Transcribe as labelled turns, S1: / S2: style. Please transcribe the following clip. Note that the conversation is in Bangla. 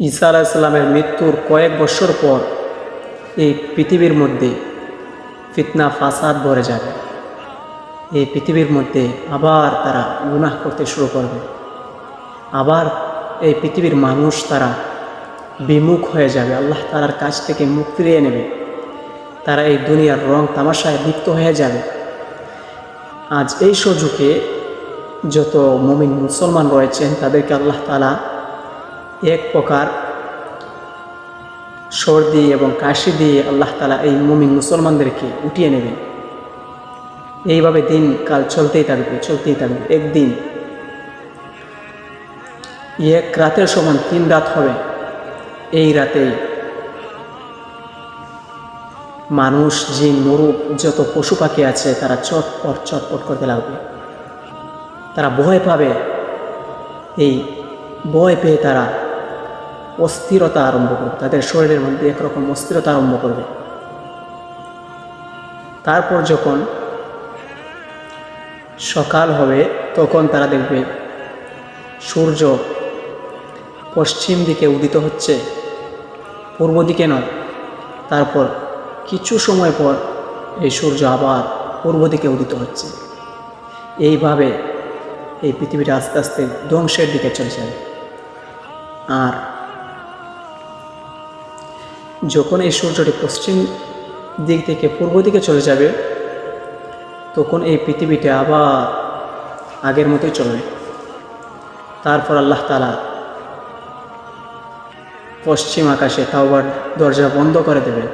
S1: ঈসা আলাইহিস সালামের মৃত্যুর কয়েক বছর পর এই পৃথিবীর মধ্যে ফিতনা ফাসাদ ভরে যাবে। এই পৃথিবীর মধ্যে আবার তারা গুনাহ করতে শুরু করবে। আবার এই পৃথিবীর মানুষ তারা বিমুখ হয়ে যাবে, আল্লাহ তাআলার কাছ থেকে মুখ ফিরিয়ে নেবে। তারা এই দুনিয়ার রং তামাশায় লিপ্ত হয়ে যাবে। আজ এই সুযোগে যত মুমিন মুসলমান রয়েছেন তাদেরকে আল্লাহ তাআলা এক প্রকার সর্দি এবং কাশি দিয়ে আল্লাহ তাআলা এই মুমিন মুসলমানদেরকে উঠিয়ে নেবেন। এইভাবে দিন কাল চলতেই থাকবে। একদিন এক রাতের সমান 3 রাত হবে। এই রাতেই মানুষ, জিন, মুরুগ, যত পশু পাখি আছে তারা চটপট করতে লাগবে। তারা ভয় পাবে। এই ভয় পেয়ে তারা অস্থিরতা আরম্ভ করবে। তাদের শরীরের মধ্যে একরকম অস্থিরতা আরম্ভ করবে। তারপর যখন সকাল হবে তখন তারা দেখবে সূর্য পশ্চিম দিকে উদিত হচ্ছে, পূর্ব দিকে নয়। তারপর কিছু সময় পর এই সূর্য আবার পূর্ব দিকে উদিত হচ্ছে। এইভাবে এই পৃথিবীটা আস্তে আস্তে ধ্বংসের দিকে চলে যাবে। আর যখন এই সূর্যটি পশ্চিম দিক থেকে পূর্ব দিকে চলে যাবে তখন এই পৃথিবীটা আবার আগের মতোই চলবে। তারপর আল্লাহ তাআলা পশ্চিম আকাশে তাওবার দরজা বন্ধ করে দেবেন।